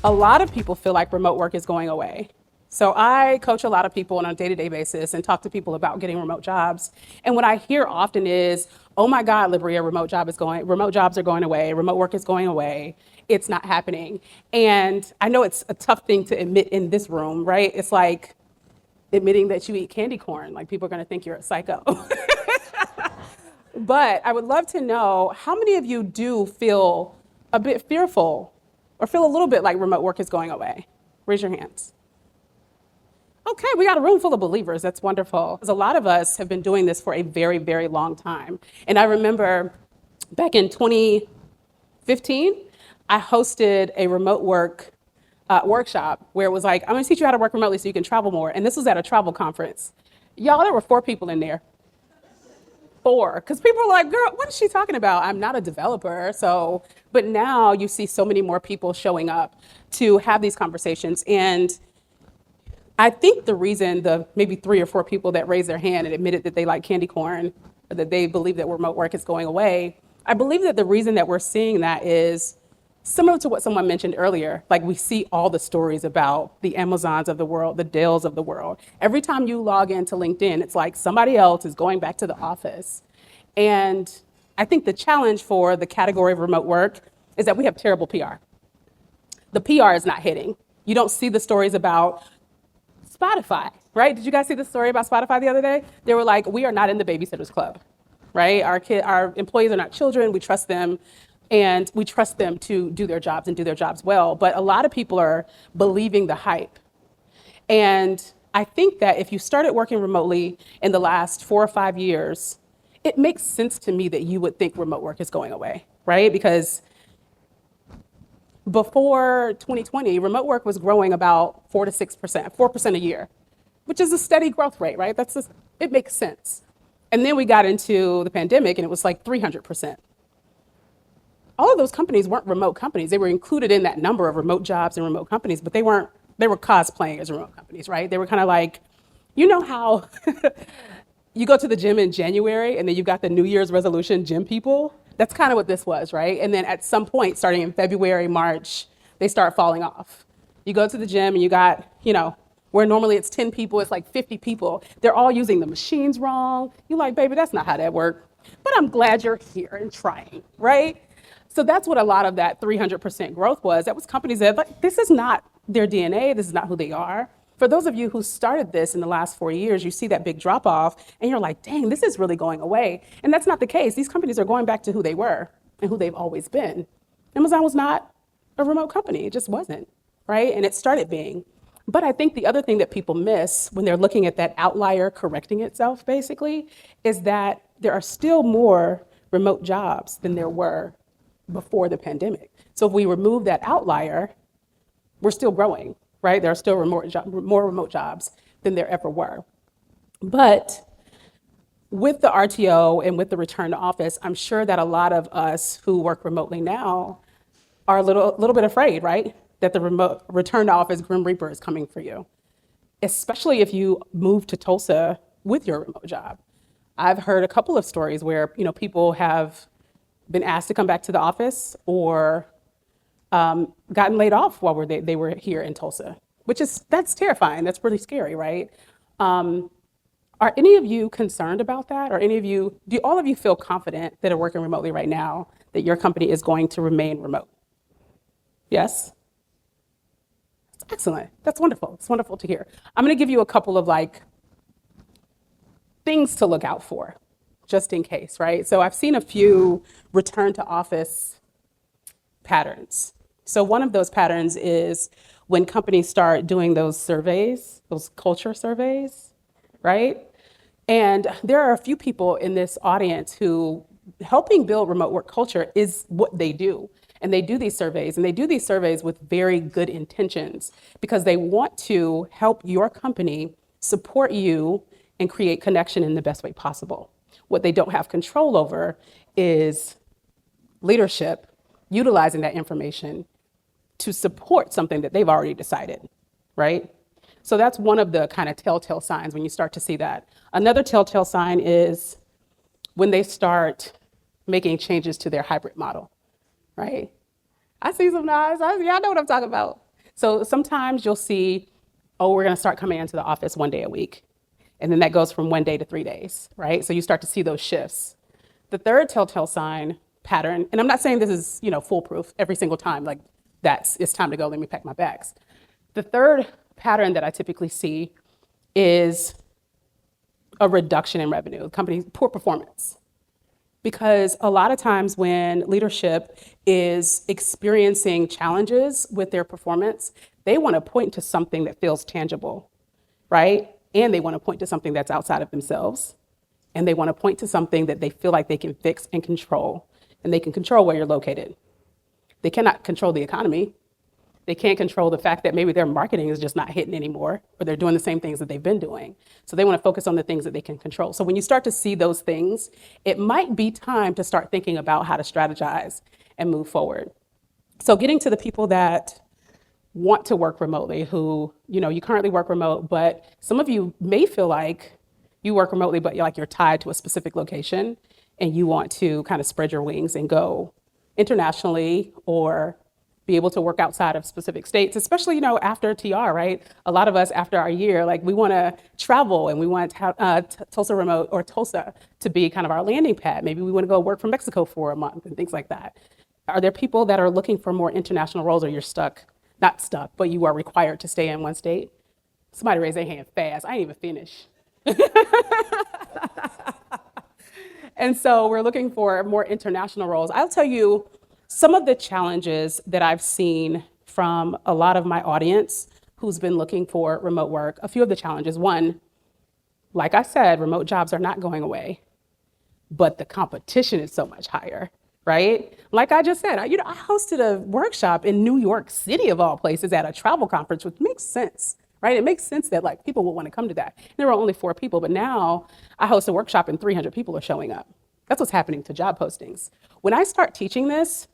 A lot of people feel like remote work is going away. So I coach a lot of people on a day-to-day basis and talk to people about getting remote jobs. And what I hear often is, "Oh my God, Libryia, remote jobs are going away, remote work is going away. It's not happening." And I know it's a tough thing to admit in this room, right? It's like admitting that you eat candy corn, like people are gonna think you're a psycho. But I would love to know how many of you do feel a bit fearful or feel a little bit like remote work is going away? Raise your hands. Okay, we got a room full of believers. That's wonderful. Because a lot of us have been doing this for a very, very long time. And I remember back in 2015, I hosted a remote work workshop where it was like, I'm gonna teach you how to work remotely so you can travel more. And this was at a travel conference. Y'all, there were 4 people in there. 4, because people are like, "Girl, what is she talking about? I'm not a developer." So, but now you see so many more people showing up to have these conversations. And I think the reason the maybe 3 or 4 people that raised their hand and admitted that they like candy corn, or that they believe that remote work is going away, I believe that the reason that we're seeing that is similar to what someone mentioned earlier. Like, we see all the stories about the Amazons of the world, the Dells of the world. Every time you log into LinkedIn, it's like somebody else is going back to the office. And I think the challenge for the category of remote work is that we have terrible PR. The PR is not hitting. You don't see the stories about Spotify, right? Did you guys see the story about Spotify the other day? They were like, "We are not in the babysitters club," right? Our employees are not children. We trust them, and we trust them to do their jobs and do their jobs well. But a lot of people are believing the hype. And I think that if you started working remotely in the last 4 or 5 years, it makes sense to me that you would think remote work is going away, right? Because before 2020, remote work was growing about 4 to 6%, 4% a year, which is a steady growth rate, right? It makes sense. And then we got into the pandemic and it was like 300%. All of those companies weren't remote companies. They were included in that number of remote jobs and remote companies, but they were cosplaying as remote companies, right? They were kind of like, you know how you go to the gym in January and then you got the New Year's resolution gym people? That's kind of what this was, right? And then at some point, starting in February, March, they start falling off. You go to the gym and you got, where normally it's 10 people, it's like 50 people. They're all using the machines wrong. You're like, "Baby, that's not how that works." But I'm glad you're here and trying, right? So that's what a lot of that 300% growth was. That was companies that, like, this is not their DNA, this is not who they are. For those of you who started this in the last 4 years, you see that big drop off and you're like, "Dang, this is really going away." And that's not the case. These companies are going back to who they were and who they've always been. Amazon was not a remote company. It just wasn't, right? And it started being. But I think the other thing that people miss when they're looking at that outlier correcting itself, basically, is that there are still more remote jobs than there were before the pandemic. So if we remove that outlier, we're still growing, right? There are still more remote jobs than there ever were. But with the RTO and with the return to office, I'm sure that a lot of us who work remotely now are a little bit afraid, right? That the remote return to office Grim Reaper is coming for you, especially if you move to Tulsa with your remote job. I've heard a couple of stories where people have been asked to come back to the office or gotten laid off while they were here in Tulsa, that's terrifying. That's pretty scary, right? Are any of you concerned about that? Or do all of you feel confident that are working remotely right now that your company is going to remain remote? Yes? That's excellent. That's wonderful. It's wonderful to hear. I'm going to give you a couple of things to look out for, just in case, right? So I've seen a few return to office patterns. So one of those patterns is when companies start doing those surveys, those culture surveys, right? And there are a few people in this audience who helping build remote work culture is what they do. And they do these surveys, with very good intentions because they want to help your company support you and create connection in the best way possible. What they don't have control over is leadership utilizing that information to support something that they've already decided, right? So that's one of the kind of telltale signs when you start to see that. Another telltale sign is when they start making changes to their hybrid model, right? I see some nods. Y'all know what I'm talking about. So sometimes you'll see, oh, we're going to start coming into the office 1 day a week. And then that goes from 1 day to 3 days, right? So you start to see those shifts. The third telltale sign pattern, and I'm not saying this is, foolproof every single time, like it's time to go, let me pack my bags. The third pattern that I typically see is a reduction in revenue, companies' poor performance. Because a lot of times when leadership is experiencing challenges with their performance, they want to point to something that feels tangible, right? And they want to point to something that's outside of themselves. And they want to point to something that they feel like they can fix and control. And they can control where you're located. They cannot control the economy. They can't control the fact that maybe their marketing is just not hitting anymore, or they're doing the same things that they've been doing. So they want to focus on the things that they can control. So when you start to see those things, it might be time to start thinking about how to strategize and move forward. So getting to the people that want to work remotely, who, you currently work remote, but some of you may feel like you work remotely, but you're tied to a specific location and you want to kind of spread your wings and go internationally or be able to work outside of specific states, especially, after TR, right? A lot of us after our year, we want to travel and we want Tulsa Remote or Tulsa to be kind of our landing pad. Maybe we want to go work from Mexico for a month and things like that. Are there people that are looking for more international roles, or you're not stuck, but you are required to stay in one state? Somebody raise their hand fast. I ain't even finished. And so we're looking for more international roles. I'll tell you some of the challenges that I've seen from a lot of my audience who's been looking for remote work. A few of the challenges. One, like I said, remote jobs are not going away, but the competition is so much higher, right? Like I just said, I hosted a workshop in New York City, of all places, at a travel conference, which makes sense. Right? It makes sense that people will want to come to that. There were only 4 people, but now I host a workshop and 300 people are showing up. That's what's happening to job postings. When I start teaching this,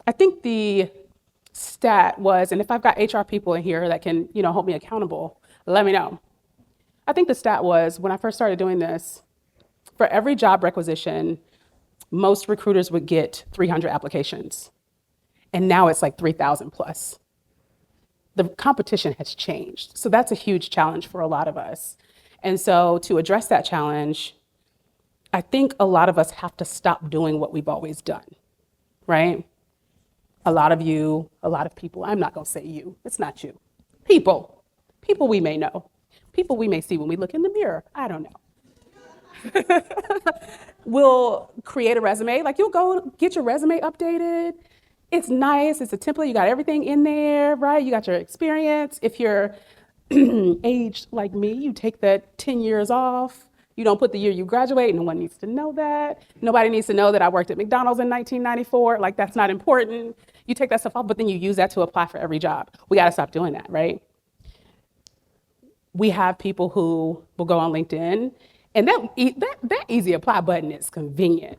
I think the stat was, and if I've got HR people in here that can, hold me accountable, let me know. I think the stat was, when I first started doing this, for every job requisition, most recruiters would get 300 applications. And now it's like 3,000 plus. The competition has changed. So that's a huge challenge for a lot of us. And so to address that challenge, I think a lot of us have to stop doing what we've always done, right? A lot of people, I'm not gonna say you, it's not you. People we may know, people we may see when we look in the mirror, I don't know. We'll create a resume, you'll go get your resume updated. It's nice, it's a template, you got everything in there, right? You got your experience. If you're aged like me, you take that 10 years off. You don't put the year you graduate, no one needs to know that. Nobody needs to know that I worked at McDonald's in 1994, that's not important. You take that stuff off, but then you use that to apply for every job. We gotta stop doing that, right? We have people who will go on LinkedIn, and that easy apply button is convenient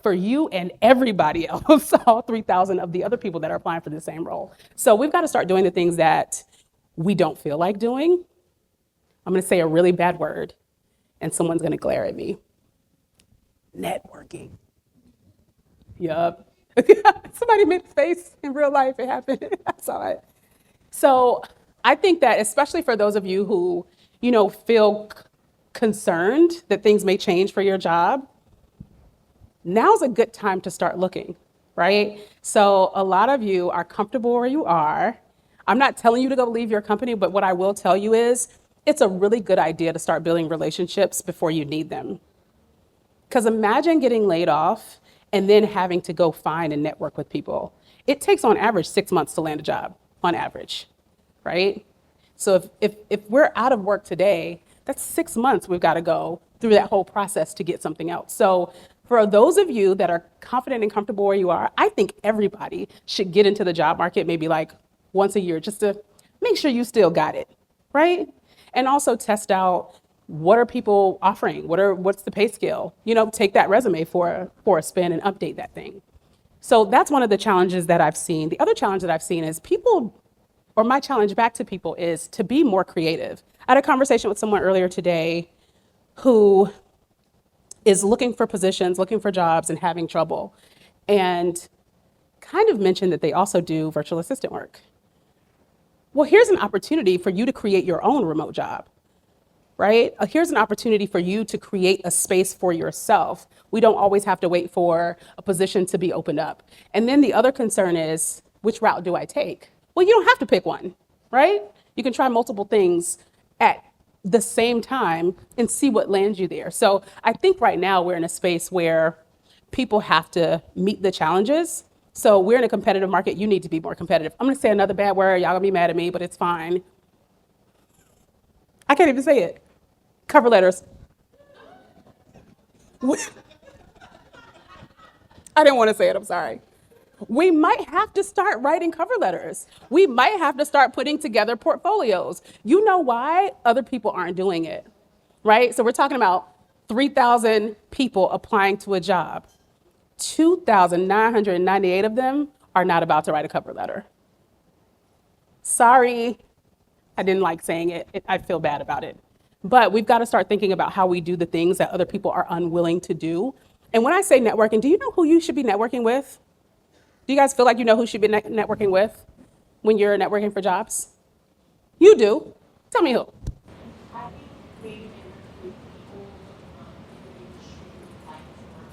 for you and everybody else, all 3,000 of the other people that are applying for the same role. So we've got to start doing the things that we don't feel like doing. I'm going to say a really bad word, and someone's going to glare at me. Networking. Yup. Somebody made a face in real life. It happened. I saw it. So I think that especially for those of you who, feel concerned that things may change for your job, now's a good time to start looking, right? So a lot of you are comfortable where you are. I'm not telling you to go leave your company, but what I will tell you is it's a really good idea to start building relationships before you need them. Because imagine getting laid off and then having to go find and network with people. It takes on average 6 months to land a job, on average, right? So if we're out of work today, that's 6 months we've got to go through that whole process to get something else. So for those of you that are confident and comfortable where you are, I think everybody should get into the job market maybe once a year just to make sure you still got it, right? And also test out, what are people offering? What's the pay scale? Take that resume for a spin and update that thing. So that's one of the challenges that I've seen. The other challenge that I've seen is my challenge back to people is to be more creative. I had a conversation with someone earlier today who is looking for positions, looking for jobs, and having trouble, and kind of mentioned that they also do virtual assistant work. Well, here's an opportunity for you to create your own remote job, right? Here's an opportunity for you to create a space for yourself. We don't always have to wait for a position to be opened up. And then the other concern is, which route do I take? Well, you don't have to pick one, right? You can try multiple things at the same time and see what lands you there. So I think right now we're in a space where people have to meet the challenges. So we're in a competitive market. You need to be more competitive. I'm going to say another bad word. Y'all gonna be mad at me, but it's fine. I can't even say it. Cover letters. I didn't want to say it. I'm sorry. We might have to start writing cover letters. We might have to start putting together portfolios. You know why other people aren't doing it, right? So we're talking about 3,000 people applying to a job. 2,998 of them are not about to write a cover letter. Sorry, I didn't like saying it. I feel bad about it. But we've got to start thinking about how we do the things that other people are unwilling to do. And when I say networking, do you know who you should be networking with? Do you guys feel like you know who you should be networking with when you're networking for jobs? You do. Tell me who. I think maybe networking with people in the industry you like to work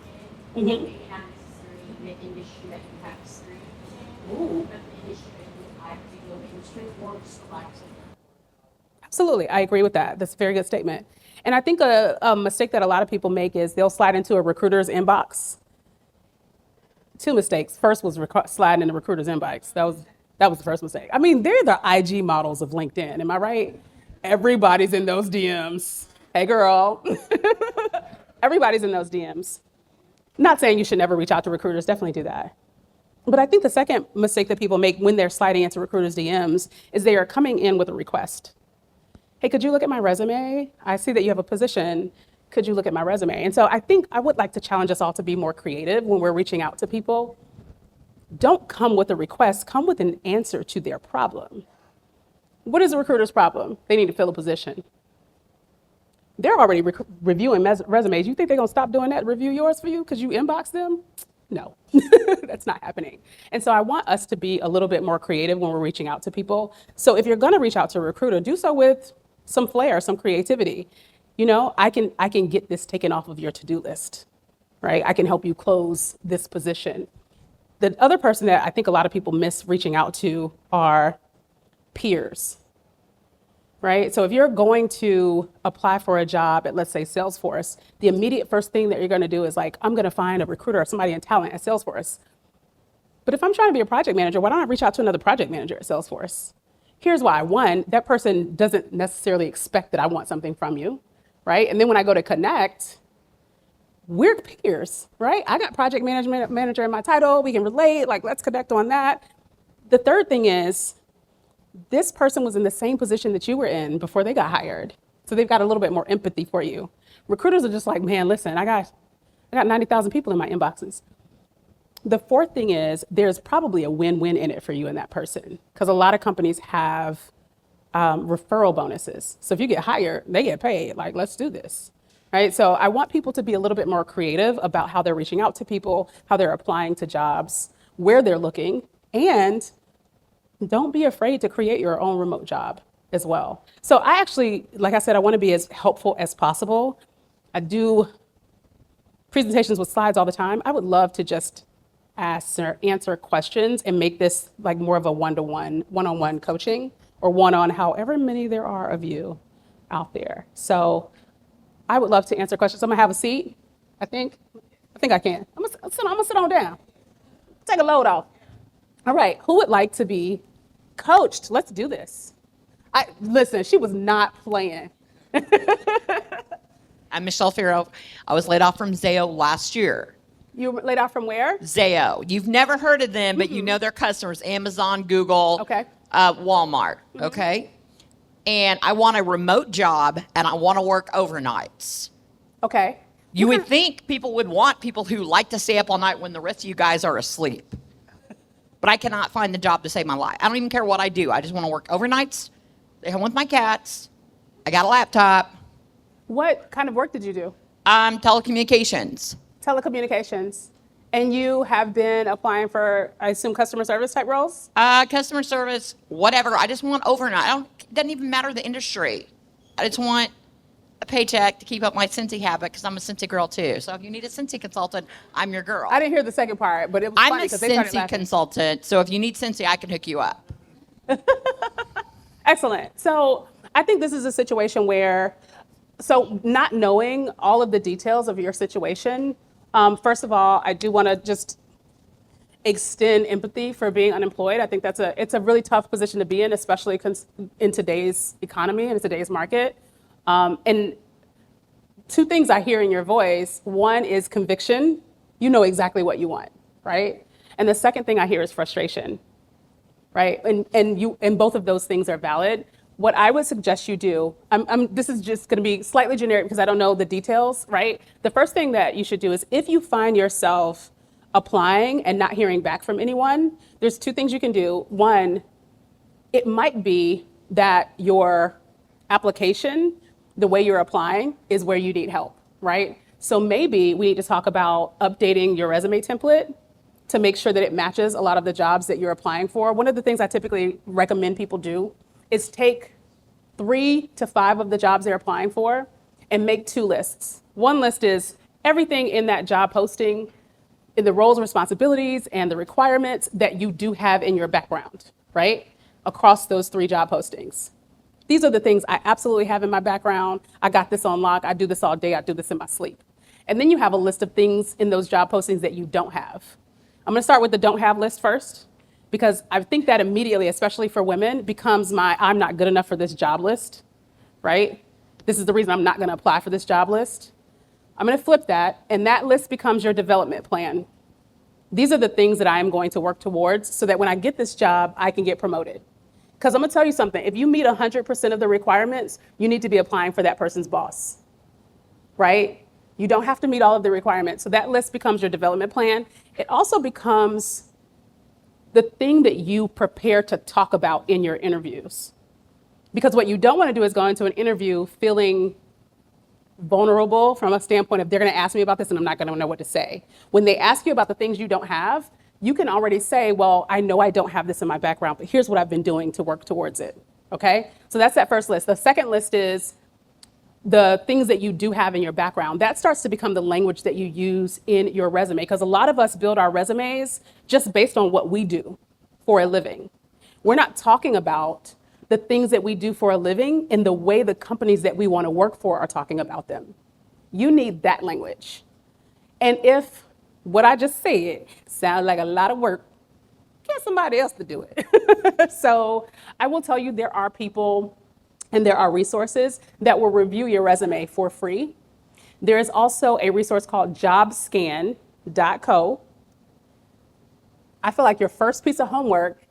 in, maybe not necessarily the industry that you have experience in, but the industry that you would like to go into or just like to learn. Absolutely, I agree with that. That's a very good statement. And I think a mistake that a lot of people make is they'll slide into a recruiter's inbox. Two mistakes. First was sliding in the recruiter's inbox. That was the first mistake. I mean, they're the IG models of LinkedIn. Am I right? Everybody's in those DMs. Hey, girl. Everybody's in those DMs. Not saying you should never reach out to recruiters. Definitely do that. But I think the second mistake that people make when they're sliding into recruiters' DMs is they are coming in with a request. Hey, could you look at my resume? I see that you have a position. Could you look at my resume? And so I think I would like to challenge us all to be more creative when we're reaching out to people. Don't come with a request, come with an answer to their problem. What is a recruiter's problem? They need to fill a position. They're already reviewing resumes. You think they're gonna stop doing that, review yours for you because you inbox them? No, that's not happening. And so I want us to be a little bit more creative when we're reaching out to people. So if you're gonna reach out to a recruiter, do so with some flair, some creativity. You know, I can get this taken off of your to-do list, right? I can help you close this position. The other person that I think a lot of people miss reaching out to are peers, right? So if you're going to apply for a job at, let's say, Salesforce, the immediate first thing that you're going to do is like, I'm going to find a recruiter or somebody in talent at Salesforce. But if I'm trying to be a project manager, why don't I reach out to another project manager at Salesforce? Here's why. One, that person doesn't necessarily expect that I want something from you, right? And then when I go to connect, we're peers, right? I got project management manager in my title. We can relate, like let's connect on that. The third thing is this person was in the same position that you were in before they got hired. So they've got a little bit more empathy for you. Recruiters are just like, man, listen, I got 90,000 people in my inboxes. The fourth thing is there's probably a win-win in it for you and that person because a lot of companies have referral bonuses. So if you get hired, they get paid. Like, let's do this, right? So I want people to be a little bit more creative about how they're reaching out to people, how they're applying to jobs, where they're looking, and don't be afraid to create your own remote job as well. So I actually, like I said, I want to be as helpful as possible. I do presentations with slides all the time. I would love to just ask or answer questions and make this like more of a one-to-one, one-on-one coaching or one-on however many there are of you out there. So I would love to answer questions. I'm gonna have a seat, I think I can. I'm gonna sit on down. Take a load off. All right, who would like to be coached? Let's do this. Listen, she was not playing. I'm Michelle Farrow. I was laid off from Zayo last year. You were laid off from where? Zayo. You've never heard of them, but you know their customers, Amazon, Google, Okay. Walmart, okay? And I want a remote job, and I want to work overnights. Okay. You would think people would want people who like to stay up all night when the rest of you guys are asleep. But I cannot find the job to save my life. I don't even care what I do. I just want to work overnights, stay home with my cats. I got a laptop. What kind of work did you do? Telecommunications. Telecommunications. And you have been applying for, I assume, customer service type roles? Customer service, whatever. I just want overnight. It doesn't even matter the industry. I just want a paycheck to keep up my Scentsy habit because I'm a Scentsy girl too. So if you need a Scentsy consultant, I'm your girl. I didn't hear the second part, but it was I'm funny a because they started Scentsy laughing. consultant. So if you need Scentsy, I can hook you up. Excellent. So I think this is a situation where, so not knowing all of the details of your situation, first of all, I do want to just extend empathy for being unemployed. I think it's a really tough position to be in, especially in today's economy and in today's market. And two things I hear in your voice. One is conviction. You know exactly what you want, right? And the second thing I hear is frustration, right? And both of those things are valid. What I would suggest you do, this is just going to be slightly generic because I don't know the details, right? The first thing that you should do is if you find yourself applying and not hearing back from anyone, there's two things you can do. One, it might be that your application, the way you're applying, is where you need help, right? So maybe we need to talk about updating your resume template to make sure that it matches a lot of the jobs that you're applying for. One of the things I typically recommend people do is take 3 to 5 of the jobs they're applying for and make 2 lists. One list is everything in that job posting, in the roles and responsibilities and the requirements that you do have in your background, right? Across those 3 job postings. These are the things I absolutely have in my background. I got this on lock. I do this all day. I do this in my sleep. And then you have a list of things in those job postings that you don't have. I'm going to start with the don't have list first, because I think that immediately, especially for women, becomes my I'm not good enough for this job list, right? This is the reason I'm not going to apply for this job list. I'm going to flip that, and that list becomes your development plan. These are the things that I am going to work towards so that when I get this job, I can get promoted. Because I'm going to tell you something. If you meet 100% of the requirements, you need to be applying for that person's boss, right? You don't have to meet all of the requirements. So that list becomes your development plan. It also becomes the thing that you prepare to talk about in your interviews. Because what you don't want to do is go into an interview feeling vulnerable from a standpoint of they're going to ask me about this and I'm not going to know what to say. When they ask you about the things you don't have, you can already say, well, I know I don't have this in my background, but here's what I've been doing to work towards it, okay? So that's that first list. The second list is the things that you do have in your background. That starts to become the language that you use in your resume, because a lot of us build our resumes just based on what we do for a living. We're not talking about the things that we do for a living in the way the companies that we want to work for are talking about them. You need that language. And if what I just said sounds like a lot of work, get somebody else to do it. So I will tell you, there are people and there are resources that will review your resume for free. There is also a resource called jobscan.co. I feel like your first piece of homework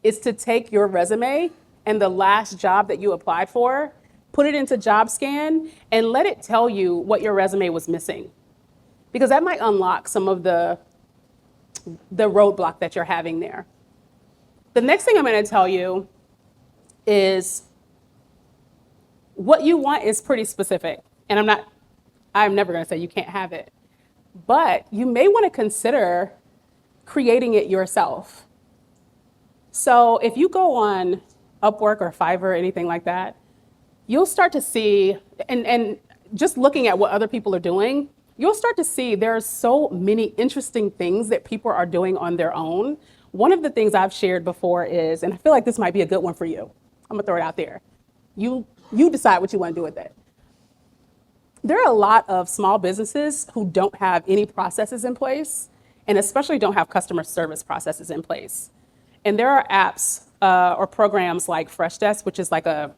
is to take your resume and the last job that you applied for, put it into JobScan, and let it tell you what your resume was missing. Because that might unlock some of the roadblock that you're having there. The next thing I'm going to tell you is what you want is pretty specific. And I'm never going to say you can't have it. But you may want to consider creating it yourself. So if you go on Upwork or Fiverr or anything like that, you'll start to see, and just looking at what other people are doing, you'll start to see there are so many interesting things that people are doing on their own. One of the things I've shared before is, and I feel like this might be a good one for you. I'm gonna throw it out there. You decide what you want to do with it. There are a lot of small businesses who don't have any processes in place, and especially don't have customer service processes in place. And there are apps or programs like Freshdesk, which is like a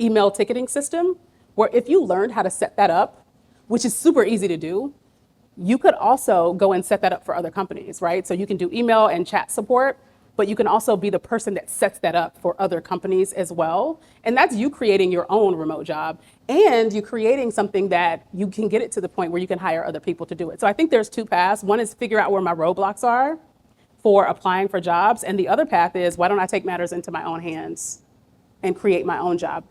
email ticketing system, where if you learned how to set that up, which is super easy to do, you could also go and set that up for other companies, right? So you can do email and chat support, but you can also be the person that sets that up for other companies as well. And that's you creating your own remote job, and you creating something that you can get it to the point where you can hire other people to do it. So I think there's 2 paths. One is figure out where my roadblocks are for applying for jobs. And the other path is, why don't I take matters into my own hands and create my own job?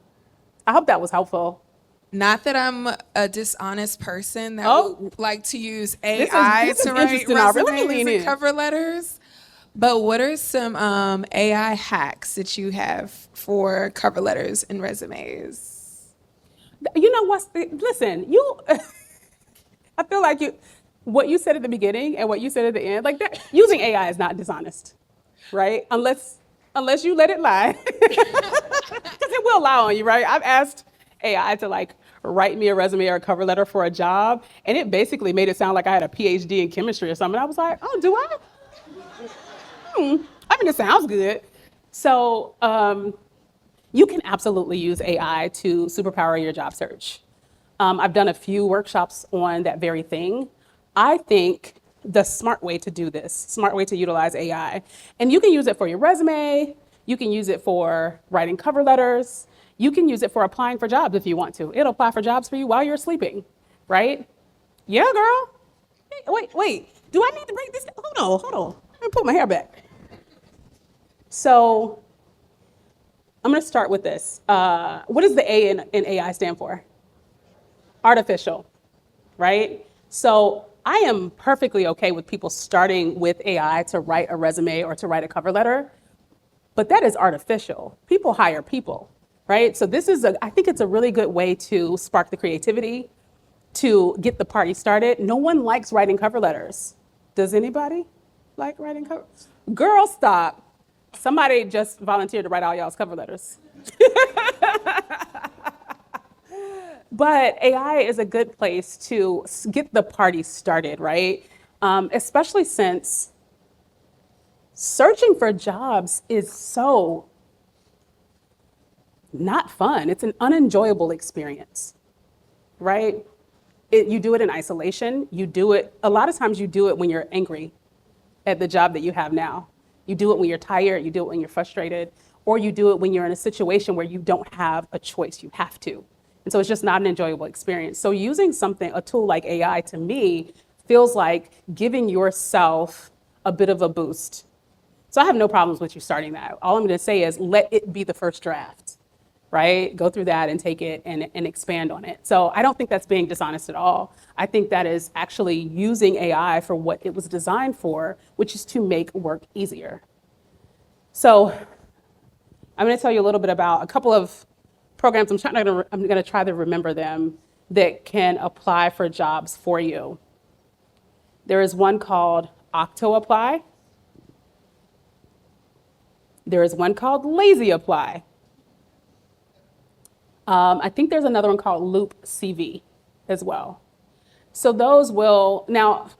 I hope that was helpful. Not that I'm a dishonest person that Oh. would like to use This AI is to write interesting, Aubrey. Let me resumes lean and in. cover letters. But what are some AI hacks that you have for cover letters and resumes? You know what's listen, I feel like what you said at the beginning and what you said at the end, like that, using AI is not dishonest, right? Unless you let it lie, because it will lie on you, right? I've asked AI to like write me a resume or a cover letter for a job, and it basically made it sound like I had a PhD in chemistry or something. I was like, oh, do I? I mean, it sounds good. So you can absolutely use AI to superpower your job search. I've done a few workshops on that very thing. I think the smart way to do this, smart way to utilize AI, and you can use it for your resume, you can use it for writing cover letters, you can use it for applying for jobs if you want to. It'll apply for jobs for you while you're sleeping, right? Yeah, girl. Hey, wait. Do I need to break this down? Hold on. Let me put my hair back. So I'm going to start with this. What does the A in AI stand for? Artificial, right? So I am perfectly okay with people starting with AI to write a resume or to write a cover letter, but that is artificial. People hire people, right? So I think it's a really good way to spark the creativity, to get the party started. No one likes writing cover letters. Does anybody like writing cover? Girl, stop. Somebody just volunteered to write all y'all's cover letters. But AI is a good place to get the party started, right? Especially since searching for jobs is so not fun. It's an unenjoyable experience, right? You do it in isolation. A lot of times you do it when you're angry at the job that you have now. You do it when you're tired, you do it when you're frustrated, or you do it when you're in a situation where you don't have a choice, you have to. And so it's just not an enjoyable experience. So using a tool like AI to me feels like giving yourself a bit of a boost. So I have no problems with you starting that. All I'm going to say is let it be the first draft, right? Go through that and take it and expand on it. So I don't think that's being dishonest at all. I think that is actually using AI for what it was designed for, which is to make work easier. So I'm going to tell you a little bit about a couple of programs. I'm going to try to remember them that can apply for jobs for you. There is one called Octo Apply. There is one called Lazy Apply. I think there's another one called Loop CV as well. So those will, now,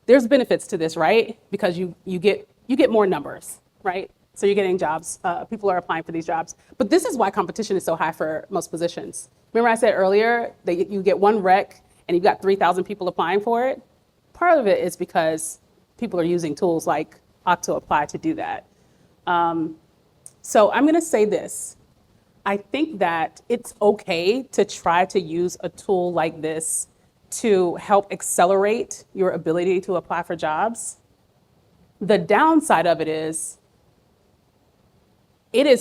there's benefits to this, right? Because you get more numbers, right? So you're getting jobs, people are applying for these jobs. But this is why competition is so high for most positions. Remember I said earlier that you get one rec and you've got 3,000 people applying for it? Part of it is because people are using tools like Octo Apply to do that. So I'm gonna say this. I think that it's okay to try to use a tool like this to help accelerate your ability to apply for jobs. The downside of it is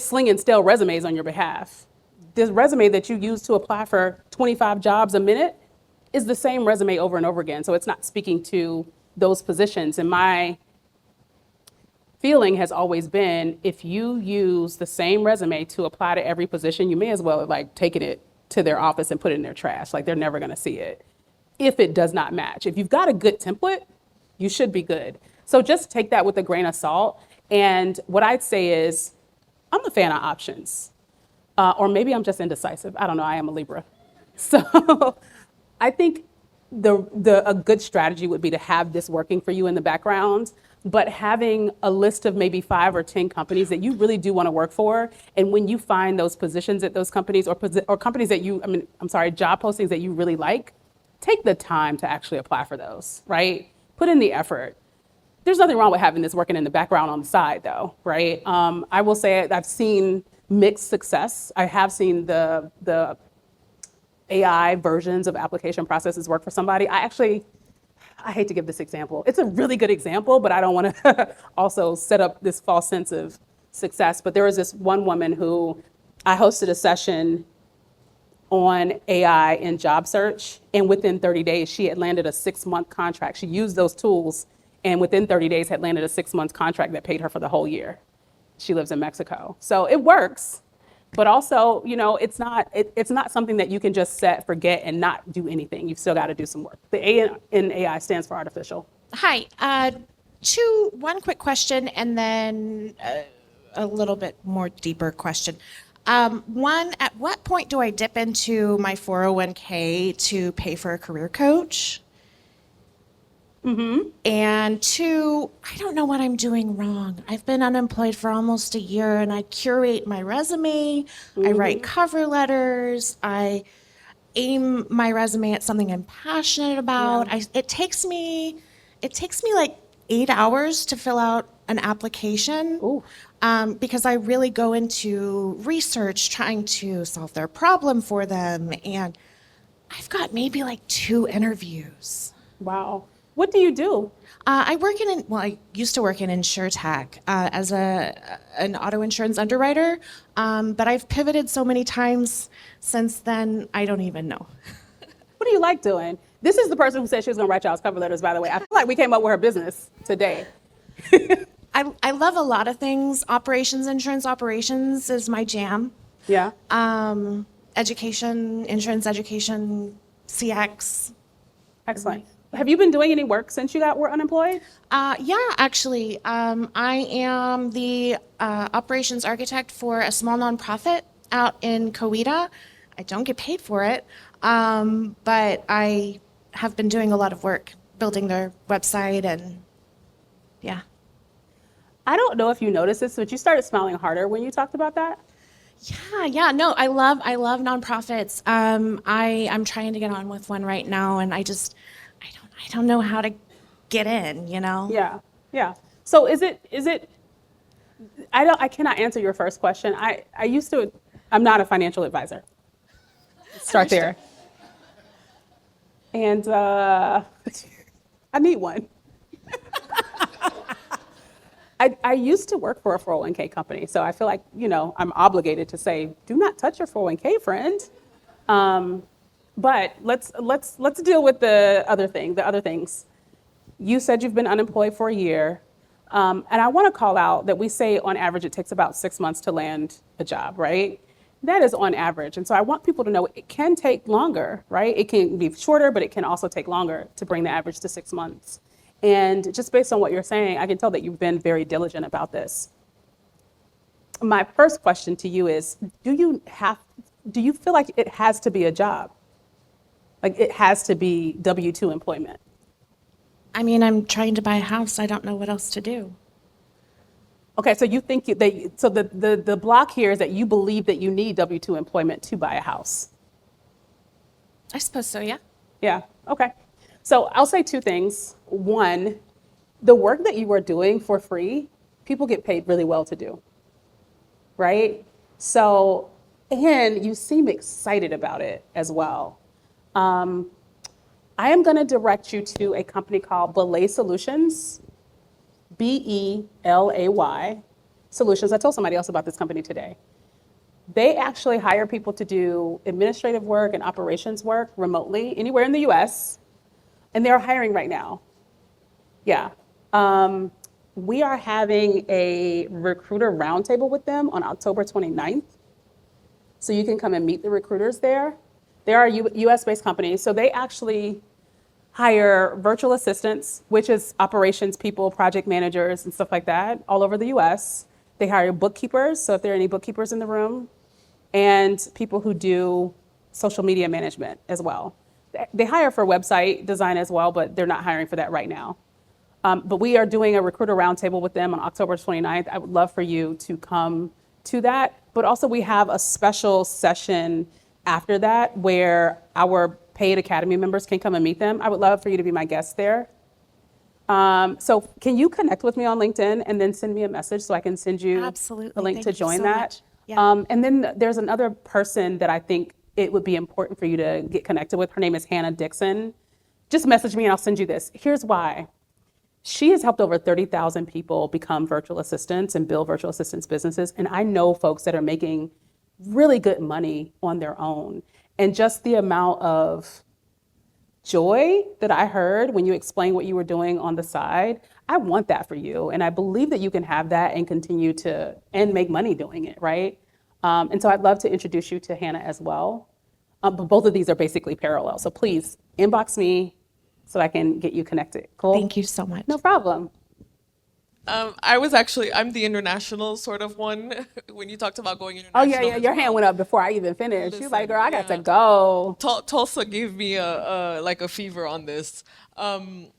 slinging stale resumes on your behalf. This resume that you use to apply for 25 jobs a minute is the same resume over and over again. So it's not speaking to those positions. And my feeling has always been, if you use the same resume to apply to every position, you may as well like taking it to their office and put it in their trash. Like they're never gonna see it if it does not match. If you've got a good template, you should be good. So just take that with a grain of salt. And what I'd say is, I'm a fan of options. Or maybe I'm just indecisive. I don't know, I am a Libra. So I think a good strategy would be to have this working for you in the background, but having a list of maybe 5 or 10 companies that you really do want to work for. And when you find those positions at those companies or companies that job postings that you really like, take the time to actually apply for those, right? Put in the effort. There's nothing wrong with having this working in the background on the side though, right? I will say I've seen mixed success. I have seen the AI versions of application processes work for somebody. I hate to give this example. It's a really good example, but I don't want to also set up this false sense of success. But there was this one woman who I hosted a session on AI in job search, and within 30 days, she had landed a 6-month contract. She used those tools, and within 30 days had landed a 6-month contract that paid her for the whole year. She lives in Mexico. So it works, but also, it's not something that you can just set, forget, and not do anything. You've still got to do some work. The A in AI stands for artificial. Hi. One quick question and then a little bit more deeper question. One, at what point do I dip into my 401k to pay for a career coach? And two, I don't know what I'm doing wrong. I've been unemployed for almost a year and I curate my resume, I write cover letters, I aim my resume at something I'm passionate about. It takes me like 8 hours to fill out an application because I really go into research trying to solve their problem for them. And I've got maybe like 2 interviews. Wow. What do you do? I used to work in InsurTech as an auto insurance underwriter, but I've pivoted so many times since then, I don't even know. What do you like doing? This is the person who said she was going to write y'all's cover letters, by the way. I feel like we came up with her business today. I love a lot of things. Insurance operations is my jam. Yeah. Education, insurance education, CX. Excellent. Have you been doing any work since you were unemployed? Yeah, actually. I am the operations architect for a small nonprofit out in Coweta. I don't get paid for it, but I have been doing a lot of work building their website and yeah. I don't know if you noticed this, but you started smiling harder when you talked about that. Yeah. No, I love nonprofits. I'm trying to get on with one right now, and I don't know how to get in, Yeah. So is it? I cannot answer your first question. I'm not a financial advisor. Start there. And I need one. I used to work for a 401k company, so I feel like, I'm obligated to say, do not touch your 401k, friend. But let's deal with the other things. You said you've been unemployed for a year. And I want to call out that we say on average it takes about 6 months to land a job, right? That is on average. And so I want people to know it can take longer, right? It can be shorter, but it can also take longer to bring the average to 6 months. And just based on what you're saying, I can tell that you've been very diligent about this. My first question to you is, do you feel like it has to be a job? Like it has to be W-2 employment? I mean, I'm trying to buy a house. I don't know what else to do. Okay, so you think the block here is that you believe that you need W-2 employment to buy a house? I suppose so, yeah. Yeah, okay. So I'll say 2 things. One, the work that you are doing for free, people get paid really well to do, right? So, and you seem excited about it as well. I am going to direct you to a company called Belay Solutions, Belay Solutions. I told somebody else about this company today. They actually hire people to do administrative work and operations work remotely anywhere in the US, and they're hiring right now. Yeah. We are having a recruiter roundtable with them on October 29th. So you can come and meet the recruiters there. They are a US-based company, so they actually hire virtual assistants, which is operations people, project managers, and stuff like that, all over the US. They hire bookkeepers, so if there are any bookkeepers in the room, and people who do social media management as well. They hire for website design as well, but they're not hiring for that right now. But we are doing a recruiter roundtable with them on October 29th. I would love for you to come to that. But also we have a special session after that where our paid Academy members can come and meet them. I would love for you to be my guest there. So can you connect with me on LinkedIn and then send me a message so I can send you Absolutely. the link Thank to you join so that? much. Yeah. And then there's another person that I think it would be important for you to get connected with. Her name is Hannah Dixon. Just message me and I'll send you this. Here's why. She has helped over 30,000 people become virtual assistants and build virtual assistants businesses. And I know folks that are making really good money on their own. And just the amount of joy that I heard when you explained what you were doing on the side, I want that for you. And I believe that you can have that and continue to, and make money doing it, right? And so I'd love to introduce you to Hannah as well. But both of these are basically parallel. So please inbox me so I can get you connected. Cool? Thank you so much. No problem. I'm the international sort of one when you talked about going international. Oh, yeah, yeah. as Your well. hand went up before I even finished. She was like, Listen, girl, I got to yeah. go. Tulsa gave me a fever on this. Oh,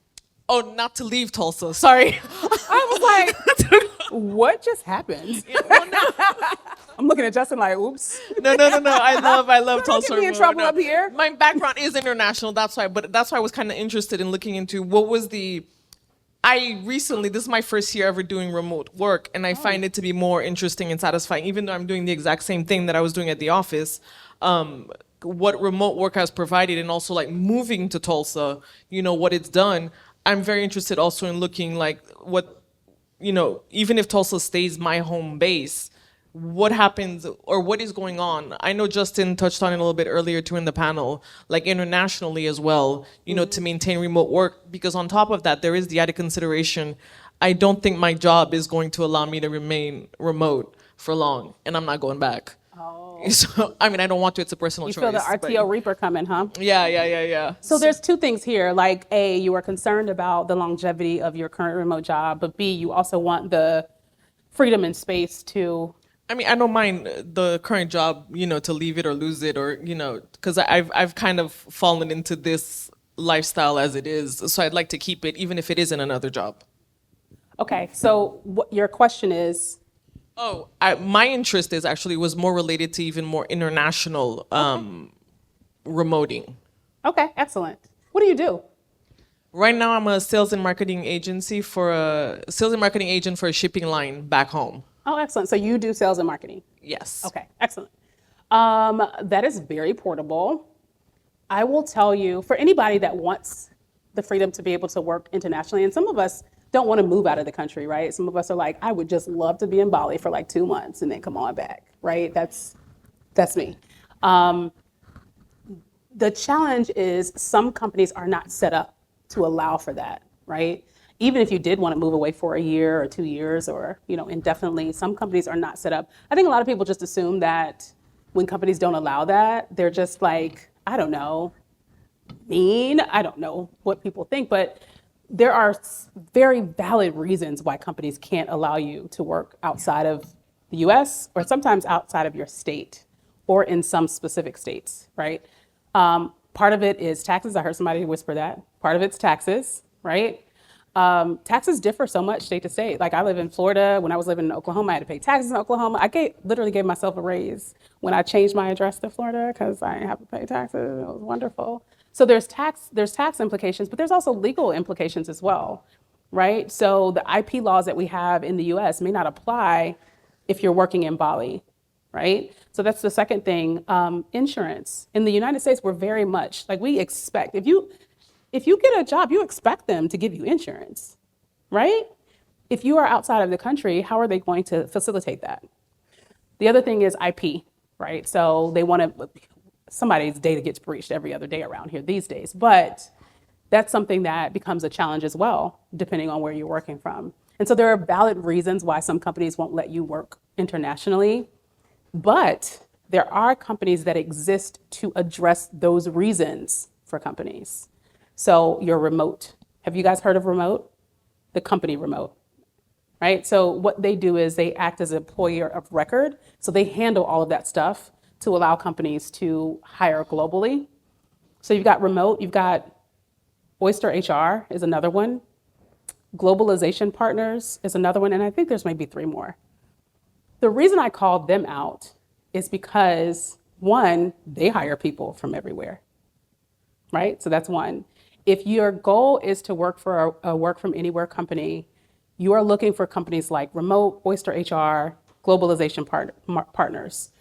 not to leave Tulsa. Sorry. I was like, what just happened? I'm looking at Justin like, oops. No. I love Don't Tulsa get me in Remote. trouble No. up here. My background is international. That's why. But that's why I was kind of interested in looking into what was the. This is my first year ever doing remote work, and I find it to be more interesting and satisfying, even though I'm doing the exact same thing that I was doing at the office. What remote work has provided, and also like moving to Tulsa, what it's done. I'm very interested also in looking like what, even if Tulsa stays my home base, what happens or what is going on. I know Justin touched on it a little bit earlier too in the panel, like internationally as well, to maintain remote work, because on top of that, there is the added consideration. I don't think my job is going to allow me to remain remote for long, and I'm not going back. So, I don't want to, it's a personal You choice. feel the but- RTO Reaper coming, huh? Yeah. So there's two things here. Like, A, you are concerned about the longevity of your current remote job, but B, you also want the freedom and space to. I don't mind the current job, to leave it or lose it, or, because I've kind of fallen into this lifestyle as it is. So I'd like to keep it, even if it isn't another job. Okay, so what your question is? Oh, my interest was more related to even more international remoting. Okay, excellent. What do you do? Right now, I'm a sales and marketing agent for a shipping line back home. Oh, excellent. So you do sales and marketing. Yes. Okay, excellent. That is very portable. I will tell you, for anybody that wants the freedom to be able to work internationally, and some of us don't want to move out of the country, right? Some of us are like, I would just love to be in Bali for like 2 months and then come on back, right? That's me. The challenge is some companies are not set up to allow for that, right? Even if you did want to move away for a year or 2 years or, indefinitely, some companies are not set up. I think a lot of people just assume that when companies don't allow that, they're just like, I don't know, mean. I don't know what people think, but there are very valid reasons why companies can't allow you to work outside of the US or sometimes outside of your state or in some specific states, right? Part of it is taxes. I heard somebody whisper that. Part of it's taxes, right? Taxes differ so much state to state. Like I live in Florida. When I was living in Oklahoma, I had to pay taxes in Oklahoma. I literally gave myself a raise when I changed my address to Florida because I didn't have to pay taxes. It was wonderful. So there's tax implications, but there's also legal implications as well, right? So the IP laws that we have in the US may not apply if you're working in Bali, right? So that's the second thing. Insurance. In the United States, we're very much like we expect, if you get a job, you expect them to give you insurance, right? If you are outside of the country, how are they going to facilitate that? The other thing is IP, right? So they want to, somebody's data gets breached every other day around here these days, but that's something that becomes a challenge as well, depending on where you're working from. And so there are valid reasons why some companies won't let you work internationally, but there are companies that exist to address those reasons for companies. So you're remote. Have you guys heard of remote? The company remote, right? So what they do is they act as an employer of record. So they handle all of that stuff to allow companies to hire globally. So you've got remote, you've got Oyster HR is another one. Globalization Partners is another one. And I think there's maybe 3 more. The reason I called them out is because, one, they hire people from everywhere, right? So that's one. If your goal is to work for a work from anywhere company, you are looking for companies like Remote, Oyster HR, Globalization Partners.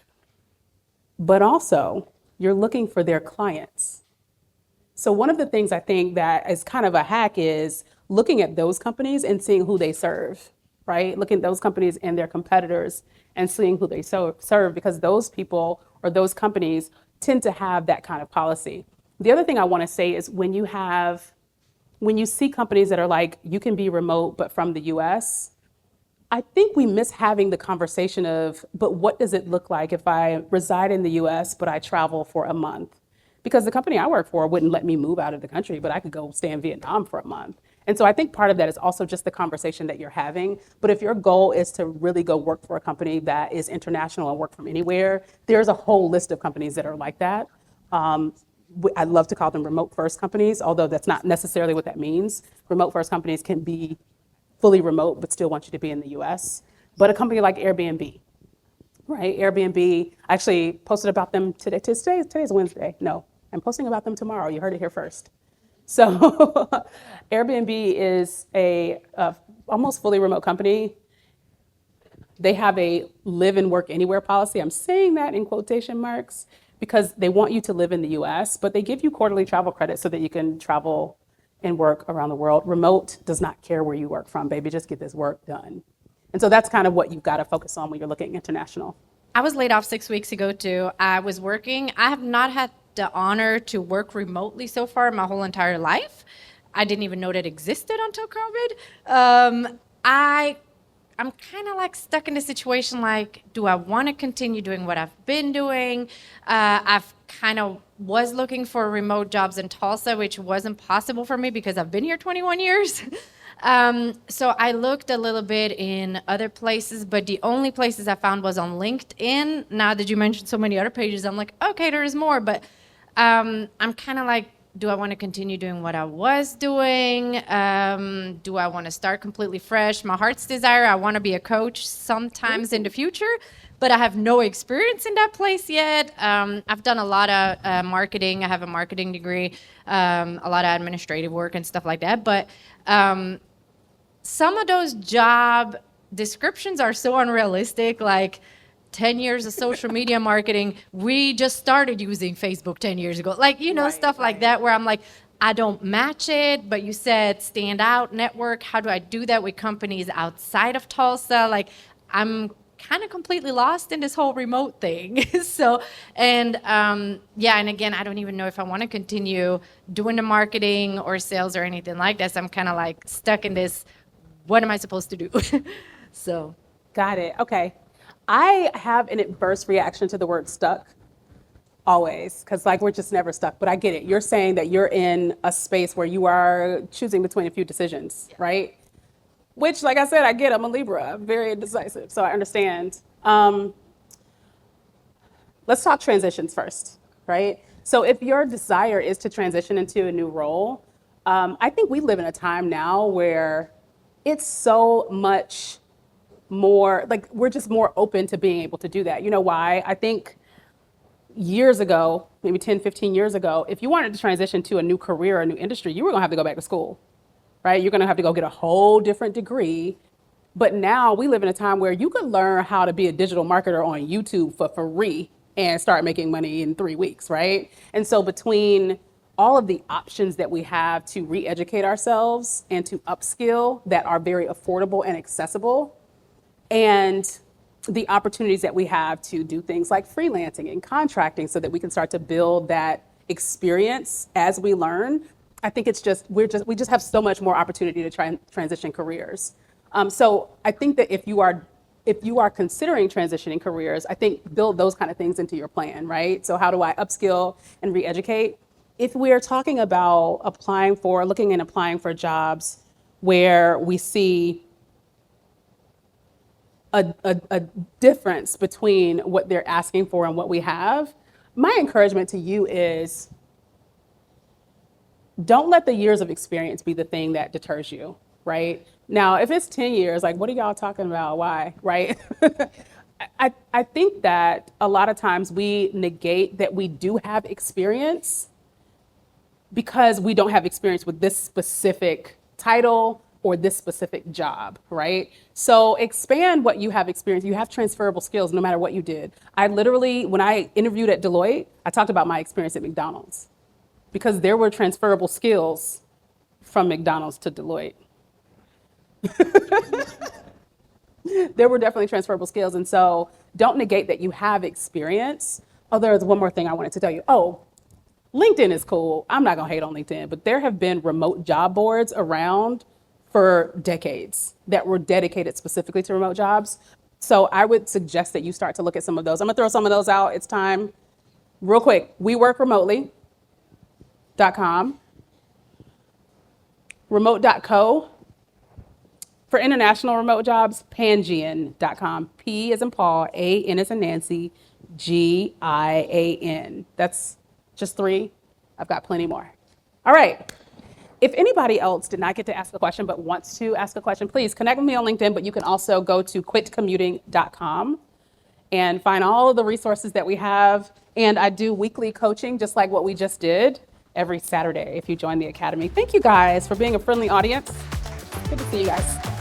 But also, you're looking for their clients. So one of the things I think that is kind of a hack is looking at those companies and seeing who they serve, right? Looking at those companies and their competitors and seeing who they serve, because those people or those companies tend to have that kind of policy. The other thing I want to say is when you see companies that are like, you can be remote, but from the US, I think we miss having the conversation of, but what does it look like if I reside in the US, but I travel for a month? Because the company I work for wouldn't let me move out of the country, but I could go stay in Vietnam for a month. And so I think part of that is also just the conversation that you're having. But if your goal is to really go work for a company that is international and work from anywhere, there's a whole list of companies that are like that. I love to call them remote first companies, although that's not necessarily what that means. Remote first companies can be fully remote, but still want you to be in the US. But a company like Airbnb, right? Airbnb, I actually posted about them today. Today's Wednesday. No, I'm posting about them tomorrow. You heard it here first. So Airbnb is a almost fully remote company. They have a live and work anywhere policy. I'm saying that in quotation marks because they want you to live in the US, but they give you quarterly travel credits so that you can travel and work around the world. Remote does not care where you work from, baby. Just get this work done. And so that's kind of what you've got to focus on when you're looking international. I was laid off 6 weeks ago too. I was working. I have not had the honor to work remotely so far my whole entire life. I didn't even know that existed until COVID. I'm kind of like stuck in a situation like, do I want to continue doing what I've been doing? I've kind of was looking for remote jobs in Tulsa, which wasn't possible for me because I've been here 21 years. So I looked a little bit in other places, but the only places I found was on LinkedIn. Now that you mentioned so many other pages, I'm like, okay, there is more, but I'm kind of like, do I want to continue doing what I was doing? Do I want to start completely fresh? My heart's desire, I want to be a coach sometimes in the future, but I have no experience in that place yet. I've done a lot of marketing. I have a marketing degree, a lot of administrative work and stuff like that. But some of those job descriptions are so unrealistic, like 10 years of social media marketing. We just started using Facebook 10 years ago. Like, stuff like that where I'm like, I don't match it, but you said stand out, network. How do I do that with companies outside of Tulsa? Like, I'm kind of completely lost in this whole remote thing. And again, I don't even know if I want to continue doing the marketing or sales or anything like that. So I'm kind of like stuck in this, what am I supposed to do? So. Got it. Okay. I have an adverse reaction to the word stuck always, because we're just never stuck, but I get it. You're saying that you're in a space where you are choosing between a few decisions, right? Which, like I said, I get, I'm a Libra, I'm very indecisive, so I understand. Let's talk transitions first, right? So if your desire is to transition into a new role, I think we live in a time now where it's so much more, we're just more open to being able to do that. You know why? I think years ago, maybe 10, 15 years ago, if you wanted to transition to a new career or a new industry, you were gonna have to go back to school, right? You're gonna have to go get a whole different degree. But now we live in a time where you could learn how to be a digital marketer on YouTube for free and start making money in 3 weeks, right? And so between all of the options that we have to re-educate ourselves and to upskill that are very affordable and accessible, and the opportunities that we have to do things like freelancing and contracting so that we can start to build that experience as we learn, I think it's just, we just have so much more opportunity to try and transition careers. So I think that if you are considering transitioning careers, I think build those kind of things into your plan, right? So how do I upskill and re-educate? If we're talking about looking and applying for jobs where we see a difference between what they're asking for and what we have, my encouragement to you is don't let the years of experience be the thing that deters you, right? Now, if it's 10 years, what are y'all talking about? Why, right? I think that a lot of times we negate that we do have experience because we don't have experience with this specific title or this specific job, right? So expand what you have experience. You have transferable skills no matter what you did. I literally, when I interviewed at Deloitte, I talked about my experience at McDonald's because there were transferable skills from McDonald's to Deloitte. There were definitely transferable skills. And so don't negate that you have experience, Oh, there's one more thing I wanted to tell you. Oh, LinkedIn is cool. I'm not going to hate on LinkedIn, but there have been remote job boards around for decades that were dedicated specifically to remote jobs. So I would suggest that you start to look at some of those. I'm going to throw some of those out. It's time. Real quick, weworkremotely.com, remote.co. For international remote jobs, Pangian.com. P as in Paul, A-N as in Nancy, G-I-A-N. That's just 3. I've got plenty more. All right. If anybody else did not get to ask a question but wants to ask a question, please connect with me on LinkedIn, but you can also go to quitcommuting.com and find all of the resources that we have. And I do weekly coaching, just like what we just did, every Saturday if you join the Academy. Thank you guys for being a friendly audience. Good to see you guys.